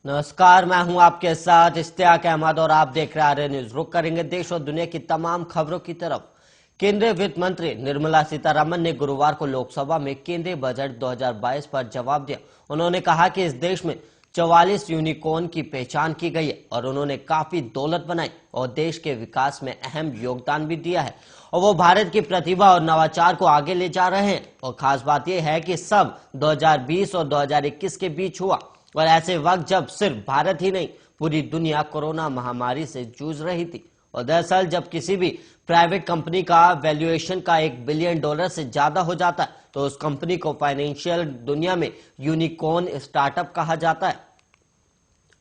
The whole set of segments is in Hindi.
नमस्कार, मैं हूं आपके साथ इश्तियाक अहमद और आप देख रहे हैं आर्य न्यूज। रुक करेंगे देश और दुनिया की तमाम खबरों की तरफ। केंद्रीय वित्त मंत्री निर्मला सीतारमण ने गुरुवार को लोकसभा में केंद्रीय बजट 2022 पर जवाब दिया। उन्होंने कहा कि इस देश में 44 यूनिकॉर्न की पहचान की गई है और उन्होंने काफी दौलत बनाई और देश के विकास में अहम योगदान भी दिया है और वो भारत की प्रतिभा और नवाचार को आगे ले जा रहे हैं। और खास बात यह है कि सब 2020 और 2021 के बीच हुआ और ऐसे वक्त जब सिर्फ भारत ही नहीं पूरी दुनिया कोरोना महामारी से जूझ रही थी। और दरअसल जब किसी भी प्राइवेट कंपनी का वैल्यूएशन का $1 बिलियन से ज्यादा हो जाता है तो उस कंपनी को फाइनेंशियल दुनिया में यूनिकॉर्न स्टार्टअप कहा जाता है।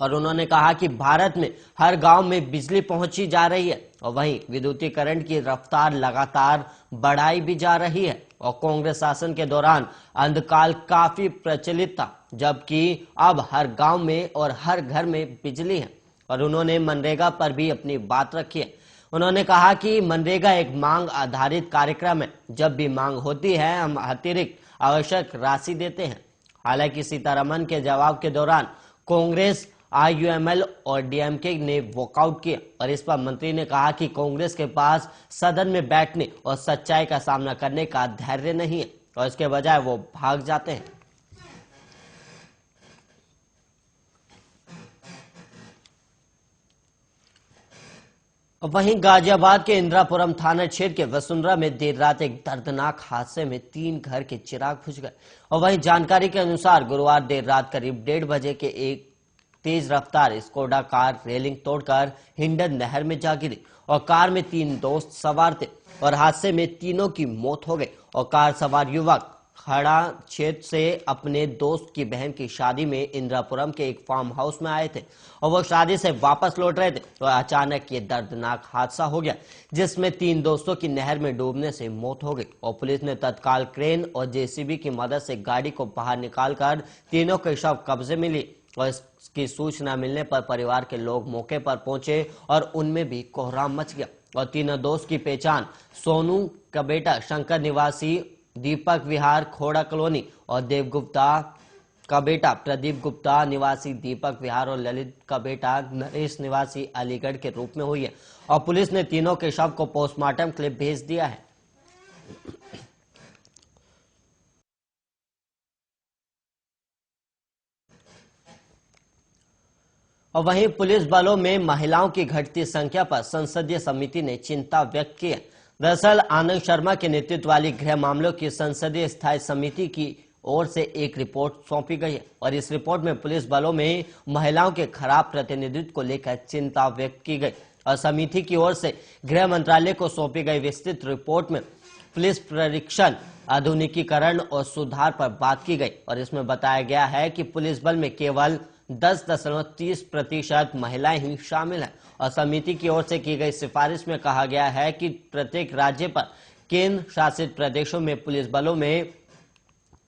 और उन्होंने कहा कि भारत में हर गांव में बिजली पहुंची जा रही है और वहीं विद्युतीकरण की रफ्तार लगातार बढ़ाई भी जा रही है। और कांग्रेस शासन के दौरान अंधकाल काफी प्रचलित था, जबकि अब हर गांव में और हर घर में बिजली है। और उन्होंने मनरेगा पर भी अपनी बात रखी है। उन्होंने कहा कि मनरेगा एक मांग आधारित कार्यक्रम है, जब भी मांग होती है हम अतिरिक्त आवश्यक राशि देते हैं। हालांकि सीतारमण के जवाब के दौरान कांग्रेस, आईयूएमएल और डीएमके ने वॉकआउट किया और इस पर मंत्री ने कहा कि कांग्रेस के पास सदन में बैठने और सच्चाई का सामना करने का धैर्य नहीं है और इसके बजाय वो भाग जाते हैं। वहीं गाजियाबाद के इंदिरापुरम थाना क्षेत्र के वसुंधरा में देर रात एक दर्दनाक हादसे में 3 घर के चिराग बुझ गए। और वहीं जानकारी के अनुसार गुरुवार देर रात करीब 1:30 बजे के एक तेज रफ्तार स्कोडा कार रेलिंग तोड़कर हिंडन नहर में जा गिरी और कार में 3 दोस्त सवार थे और हादसे में तीनों की मौत हो गई। और कार सवार युवक खड़ा क्षेत्र से अपने दोस्त की बहन की शादी में इंदिरापुरम के एक फार्म हाउस में आए थे और वो शादी से वापस लौट रहे थे और अचानक ये दर्दनाक हादसा हो गया, जिसमें 3 दोस्तों की नहर में डूबने से मौत हो गई। और पुलिस ने तत्काल क्रेन और जेसीबी की मदद से गाड़ी को बाहर निकालकर तीनों के शव कब्जे में लिए और इसकी सूचना मिलने पर परिवार के लोग मौके पर पहुंचे और उनमें भी कोहराम मच गया। और तीनों दोस्त की पहचान सोनू का बेटा शंकर निवासी दीपक विहार खोड़ा कॉलोनी और देवगुप्ता का बेटा प्रदीप गुप्ता निवासी दीपक विहार और ललित का बेटा नरेश निवासी अलीगढ़ के रूप में हुई है। और पुलिस ने तीनों के शव को पोस्टमार्टम के लिए भेज दिया है। और वहीं पुलिस बलों में महिलाओं की घटती संख्या पर संसदीय समिति ने चिंता व्यक्त की है। दरअसल आनंद शर्मा के नेतृत्व वाली गृह मामलों की संसदीय स्थायी समिति की ओर से एक रिपोर्ट सौंपी गई है और इस रिपोर्ट में पुलिस बलों में महिलाओं के खराब प्रतिनिधित्व को लेकर चिंता व्यक्त की गई। और समिति की ओर से गृह मंत्रालय को सौंपी गई विस्तृत रिपोर्ट में पुलिस प्रशिक्षण, आधुनिकीकरण और सुधार पर बात की गई और इसमें बताया गया है कि पुलिस बल में केवल 10.30% महिलाएं ही शामिल हैं। और समिति की ओर से की गई सिफारिश में कहा गया है कि प्रत्येक राज्य पर केंद्र शासित प्रदेशों में पुलिस बलों में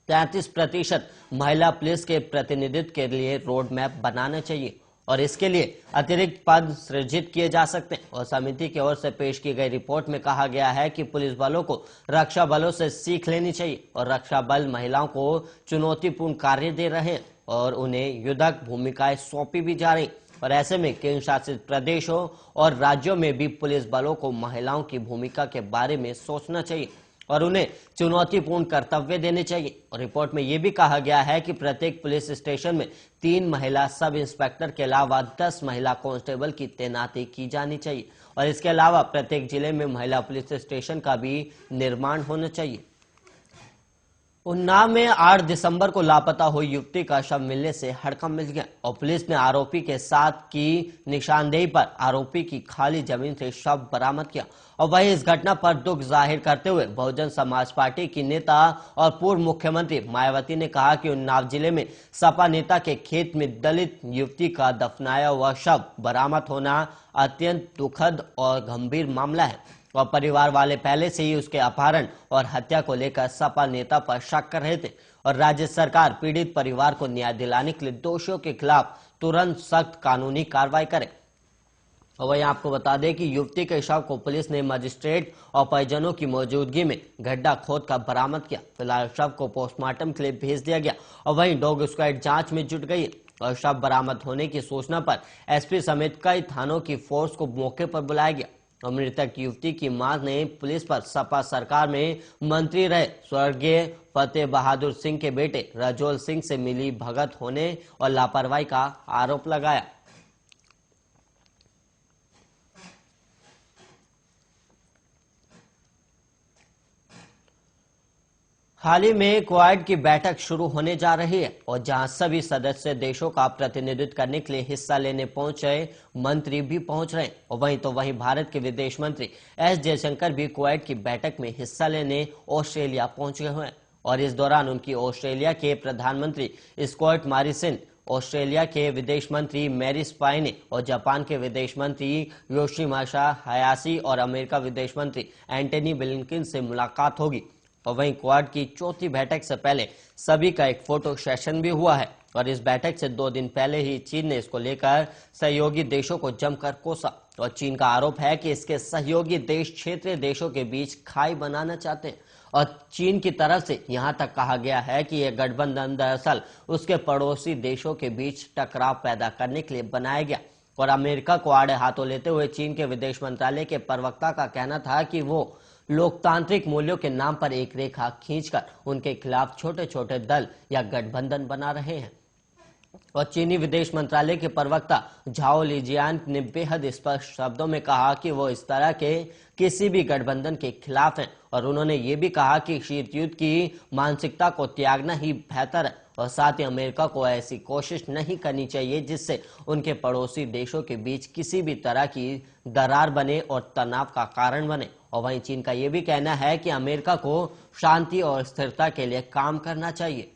33% महिला पुलिस के प्रतिनिधित्व के लिए रोड मैप बनाना चाहिए और इसके लिए अतिरिक्त पद सृजित किए जा सकते हैं। और समिति की ओर से पेश की गई रिपोर्ट में कहा गया है कि पुलिस बलों को रक्षा बलों से सीख लेनी चाहिए और रक्षा बल महिलाओं को चुनौतीपूर्ण कार्य दे रहे हैं और उन्हें युद्धक भूमिकाएं सौंपी भी जा रही। और ऐसे में केंद्र शासित प्रदेशों और राज्यों में भी पुलिस बलों को महिलाओं की भूमिका के बारे में सोचना चाहिए और उन्हें चुनौतीपूर्ण कर्तव्य देने चाहिए। और रिपोर्ट में यह भी कहा गया है कि प्रत्येक पुलिस स्टेशन में 3 महिला सब इंस्पेक्टर के अलावा 10 महिला कांस्टेबल की तैनाती की जानी चाहिए और इसके अलावा प्रत्येक जिले में महिला पुलिस स्टेशन का भी निर्माण होना चाहिए। उन्नाव में 8 दिसंबर को लापता हुई युवती का शव मिलने से हड़कंप मच गया और पुलिस ने आरोपी के साथ की निशानदेही पर आरोपी की खाली जमीन से शव बरामद किया। और वहीं इस घटना पर दुख जाहिर करते हुए बहुजन समाज पार्टी की नेता और पूर्व मुख्यमंत्री मायावती ने कहा कि उन्नाव जिले में सपा नेता के खेत में दलित युवती का दफनाया हुआ शव बरामद होना अत्यंत दुखद और गंभीर मामला है और परिवार वाले पहले से ही उसके अपहरण और हत्या को लेकर सपा नेता पर शक कर रहे थे और राज्य सरकार पीड़ित परिवार को न्याय दिलाने के लिए दोषियों के खिलाफ तुरंत सख्त कानूनी कार्रवाई करे। और वहीं आपको बता दें कि युवती के शव को पुलिस ने मजिस्ट्रेट और परिजनों की मौजूदगी में गड्ढा खोद कर बरामद किया। फिलहाल शव को पोस्टमार्टम के लिए भेज दिया गया और वहीं डॉग स्क्वाड जांच में जुट गई है और शव बरामद होने की सूचना पर एसपी समेत कई थानों की फोर्स को मौके पर बुलाया गया। और मृतक युवती की मां ने पुलिस पर सपा सरकार में मंत्री रहे स्वर्गीय फतेह बहादुर सिंह के बेटे रजोल सिंह से मिली भगत होने और लापरवाही का आरोप लगाया। हाल ही में क्वाड की बैठक शुरू होने जा रही है और जहां सभी सदस्य देशों का प्रतिनिधित्व करने के लिए हिस्सा लेने पहुंचे मंत्री भी पहुंच रहे हैं। और वहीं भारत के विदेश मंत्री एस जयशंकर भी क्वाड की बैठक में हिस्सा लेने ऑस्ट्रेलिया पहुंचे हुए हैं। और इस दौरान उनकी ऑस्ट्रेलिया के प्रधानमंत्री स्कॉट मॉरिसन, ऑस्ट्रेलिया के विदेश मंत्री मैरिस पायने और जापान के विदेश मंत्री योशिमासा हयाशी और अमेरिका विदेश मंत्री एंटनी ब्लिंकन से मुलाकात होगी। और वहीं क्वाड की चौथी बैठक से पहले सभी का एक फोटो सेशन भी हुआ है। और इस बैठक से 2 दिन पहले ही चीन ने इसको लेकर सहयोगी देशों को जमकर कोसा। और चीन का आरोप है कि इसके सहयोगी देश क्षेत्रीय देशों के बीच खाई बनाना चाहते हैं। और चीन की तरफ से यहां तक कहा गया है कि यह गठबंधन दरअसल उसके पड़ोसी देशों के बीच टकराव पैदा करने के लिए बनाया गया। और अमेरिका को आड़े हाथों लेते हुए चीन के विदेश मंत्रालय के प्रवक्ता का कहना था कि वो लोकतांत्रिक मूल्यों के नाम पर एक रेखा खींचकर उनके खिलाफ छोटे छोटे दल या गठबंधन बना रहे हैं। और चीनी विदेश मंत्रालय के प्रवक्ता झाओ लिजियान ने बेहद स्पष्ट शब्दों में कहा कि वो इस तरह के किसी भी गठबंधन के खिलाफ हैं। और उन्होंने ये भी कहा कि शीत युद्ध की मानसिकता को त्यागना ही बेहतर है। और साथ ही अमेरिका को ऐसी कोशिश नहीं करनी चाहिए जिससे उनके पड़ोसी देशों के बीच किसी भी तरह की दरार बने और तनाव का कारण बने। और वहीं चीन का यह भी कहना है कि अमेरिका को शांति और स्थिरता के लिए काम करना चाहिए।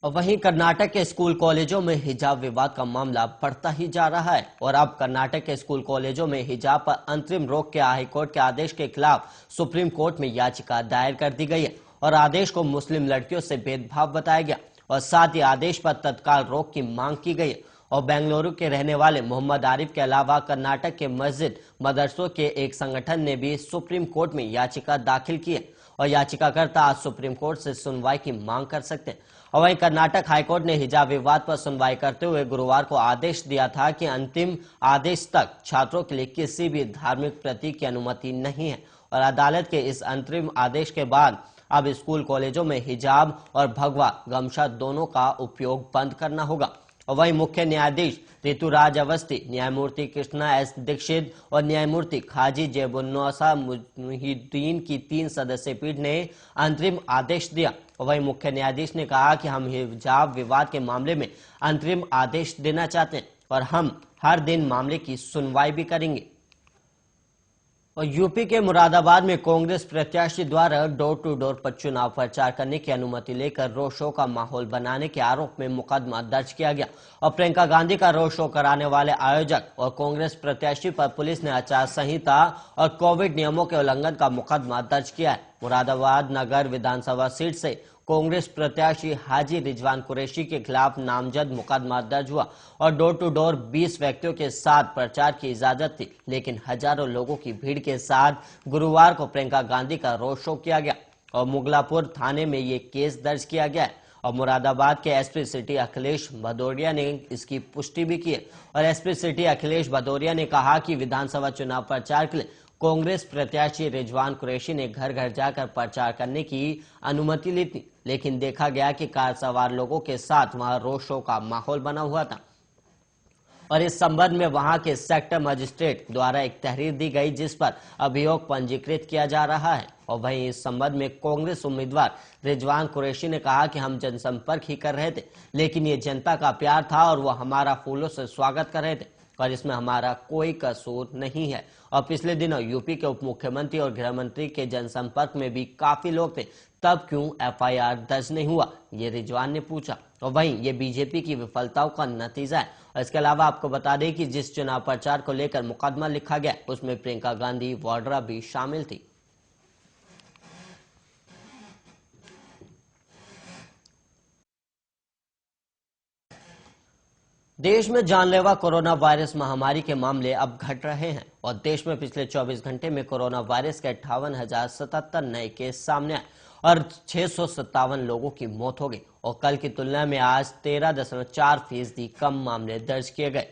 और वहीं कर्नाटक के स्कूल कॉलेजों में हिजाब विवाद का मामला बढ़ता ही जा रहा है। और अब कर्नाटक के स्कूल कॉलेजों में हिजाब पर अंतरिम रोक के हाईकोर्ट के आदेश के खिलाफ सुप्रीम कोर्ट में याचिका दायर कर दी गई है। और आदेश को मुस्लिम लड़कियों से भेदभाव बताया गया और साथ ही आदेश पर तत्काल रोक की मांग की गई है। और बेंगलुरु के रहने वाले मोहम्मद आरिफ के अलावा कर्नाटक के मस्जिद मदरसों के एक संगठन ने भी सुप्रीम कोर्ट में याचिका दाखिल की है। और याचिकाकर्ता आज सुप्रीम कोर्ट से सुनवाई की मांग कर सकते हैं। और वहीं कर्नाटक हाईकोर्ट ने हिजाब विवाद पर सुनवाई करते हुए गुरुवार को आदेश दिया था कि अंतिम आदेश तक छात्रों के लिए किसी भी धार्मिक प्रतीक की अनुमति नहीं है। और अदालत के इस अंतरिम आदेश के बाद अब स्कूल कॉलेजों में हिजाब और भगवा गमछा दोनों का उपयोग बंद करना होगा। और वहीं मुख्य न्यायाधीश ऋतुराज अवस्थी, न्यायमूर्ति कृष्णा एस दीक्षित और न्यायमूर्ति खाजी जेबुन्नौसा मुहिद्दीन की 3 सदस्यीय पीठ ने अंतरिम आदेश दिया। और वहीं मुख्य न्यायाधीश ने कहा कि हम हिजाब विवाद के मामले में अंतरिम आदेश देना चाहते हैं और हम हर दिन मामले की सुनवाई भी करेंगे। और यूपी के मुरादाबाद में कांग्रेस प्रत्याशी द्वारा डोर टू डोर पर चुनाव प्रचार करने की अनुमति लेकर रोड शो का माहौल बनाने के आरोप में मुकदमा दर्ज किया गया। और प्रियंका गांधी का रोड शो कराने वाले आयोजक और कांग्रेस प्रत्याशी पर पुलिस ने आचार संहिता और कोविड नियमों के उल्लंघन का मुकदमा दर्ज किया है। मुरादाबाद नगर विधानसभा सीट से कांग्रेस प्रत्याशी हाजी रिजवान कुरैशी के खिलाफ नामजद मुकदमा दर्ज हुआ। और डोर टू डोर 20 व्यक्तियों के साथ प्रचार की इजाजत थी, लेकिन हजारों लोगों की भीड़ के साथ गुरुवार को प्रियंका गांधी का रोड शो किया गया और मुगलापुर थाने में ये केस दर्ज किया गया है। और मुरादाबाद के एसपी सिटी अखिलेश भदौरिया ने इसकी पुष्टि भी की है। और एसपी सिटी अखिलेश भदौरिया ने कहा कि विधानसभा चुनाव प्रचार के लिए कांग्रेस प्रत्याशी रिजवान कुरैशी ने घर घर जाकर प्रचार करने की अनुमति ली थी, लेकिन देखा गया कि कार सवार लोगों के साथ वहां रोड शो का माहौल बना हुआ था। और इस संबंध में वहां के सेक्टर मजिस्ट्रेट द्वारा एक तहरीर दी गई जिस पर अभियोग पंजीकृत किया जा रहा है। और वहीं इस संबंध में कांग्रेस उम्मीदवार रिजवान कुरैशी ने कहा कि हम जनसंपर्क ही कर रहे थे, लेकिन ये जनता का प्यार था और वो हमारा फूलों से स्वागत कर रहे थे और इसमें हमारा कोई कसूर नहीं है। और पिछले दिनों यूपी के उप मुख्यमंत्री और गृह मंत्री के जनसंपर्क में भी काफी लोग थे, तब क्यों एफआईआर दर्ज नहीं हुआ, ये रिजवान ने पूछा। और वहीं ये बीजेपी की विफलताओं का नतीजा है। और इसके अलावा आपको बता दें कि जिस चुनाव प्रचार को लेकर मुकदमा लिखा गया उसमें प्रियंका गांधी वाड्रा भी शामिल थी। देश में जानलेवा कोरोना वायरस महामारी के मामले अब घट रहे हैं और देश में पिछले 24 घंटे में कोरोना वायरस के 58,077 नए केस सामने आए और 657 लोगों की मौत हो गई और कल की तुलना में आज 13.4% कम मामले दर्ज किए गए।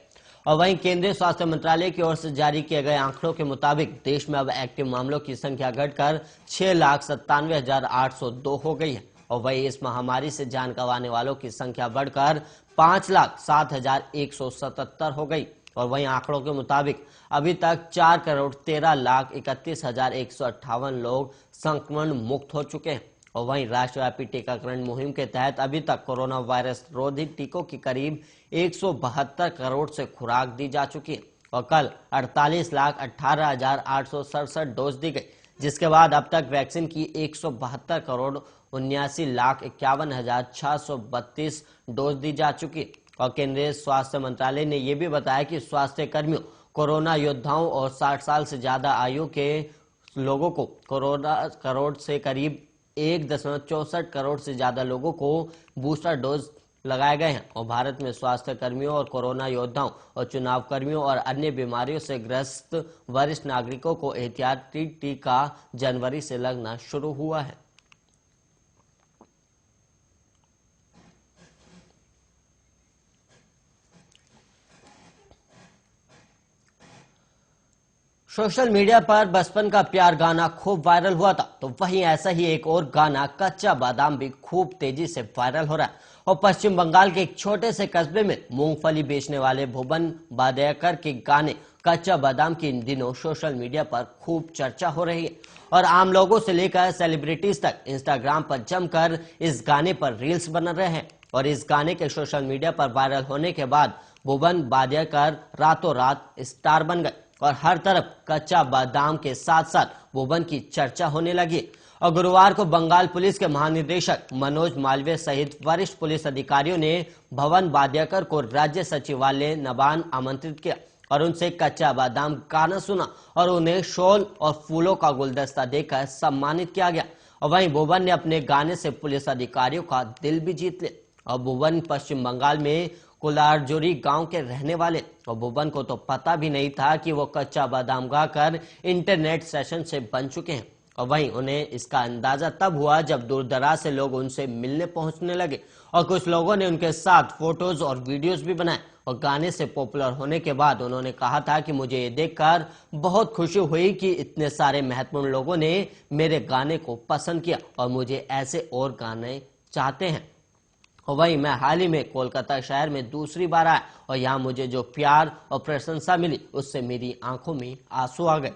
और वहीं केंद्रीय स्वास्थ्य मंत्रालय की ओर से जारी किए गए आंकड़ों के मुताबिक देश में अब एक्टिव मामलों की संख्या घटकर 6,97,802 हो गई है और वहीं इस महामारी से जान गंवाने वालों की संख्या बढ़कर 5,07,177 हो गई और वहीं आंकड़ों के मुताबिक अभी तक 4,13,31,158 लोग संक्रमण मुक्त हो चुके हैं और वहीं राष्ट्रव्यापी टीकाकरण मुहिम के तहत अभी तक कोरोना वायरस रोधी टीकों की करीब 172 करोड़ से खुराक दी जा चुकी है और कल 48,18,867 डोज दी गई, जिसके बाद अब तक वैक्सीन की 172 करोड़ 79,51,632 डोज दी जा चुकी है और केंद्रीय स्वास्थ्य मंत्रालय ने यह भी बताया कि स्वास्थ्य कर्मियों, कोरोना योद्धाओं और 60 साल से ज्यादा आयु के लोगों को कोरोना करोड़ से करीब 1.64 करोड़ से ज्यादा लोगों को बूस्टर डोज लगाए गए हैं और भारत में स्वास्थ्य कर्मियों और कोरोना योद्धाओं और चुनाव कर्मियों और अन्य बीमारियों से ग्रस्त वरिष्ठ नागरिकों को एहतियाती टीका जनवरी से लगना शुरू हुआ है। सोशल मीडिया पर बचपन का प्यार गाना खूब वायरल हुआ था, तो वहीं ऐसा ही एक और गाना कच्चा बादाम भी खूब तेजी से वायरल हो रहा है और पश्चिम बंगाल के एक छोटे से कस्बे में मूंगफली बेचने वाले भुवन बादयाकर के गाने कच्चा बादाम की इन दिनों सोशल मीडिया पर खूब चर्चा हो रही है और आम लोगों से लेकर सेलिब्रिटीज तक इंस्टाग्राम पर जमकर इस गाने पर रील्स बन रहे हैं और इस गाने के सोशल मीडिया पर वायरल होने के बाद भुवन बादयाकर रातों रात स्टार बन गए और हर तरफ कच्चा बादाम के साथ साथ भुवन की चर्चा होने लगी और गुरुवार को बंगाल पुलिस के महानिदेशक मनोज मालवीय सहित वरिष्ठ पुलिस अधिकारियों ने भुवन बादयाकर को राज्य सचिवालय नबान आमंत्रित किया और उनसे कच्चा बादाम गाना सुना और उन्हें शॉल और फूलों का गुलदस्ता देकर सम्मानित किया गया और वहीं भुवन ने अपने गाने से पुलिस अधिकारियों का दिल भी जीत लिया और भुवन पश्चिम बंगाल में कुलारजोरी गांव के रहने वाले और भुवन को तो पता भी नहीं था कि वो कच्चा बादाम गाकर इंटरनेट सेशन से बन चुके हैं और वहीं उन्हें इसका अंदाजा तब हुआ जब दूर दराज से लोग उनसे मिलने पहुंचने लगे और कुछ लोगों ने उनके साथ फोटोज और वीडियोस भी बनाए और गाने से पॉपुलर होने के बाद उन्होंने कहा था कि मुझे ये देखकर बहुत खुशी हुई कि इतने सारे महत्वपूर्ण लोगों ने मेरे गाने को पसंद किया और मुझे ऐसे और गाने चाहते हैं। और वहीं मैं हाल ही में कोलकाता शहर में दूसरी बार आया और यहाँ मुझे जो प्यार और प्रशंसा मिली उससे मेरी आंखों में आंसू आ गए।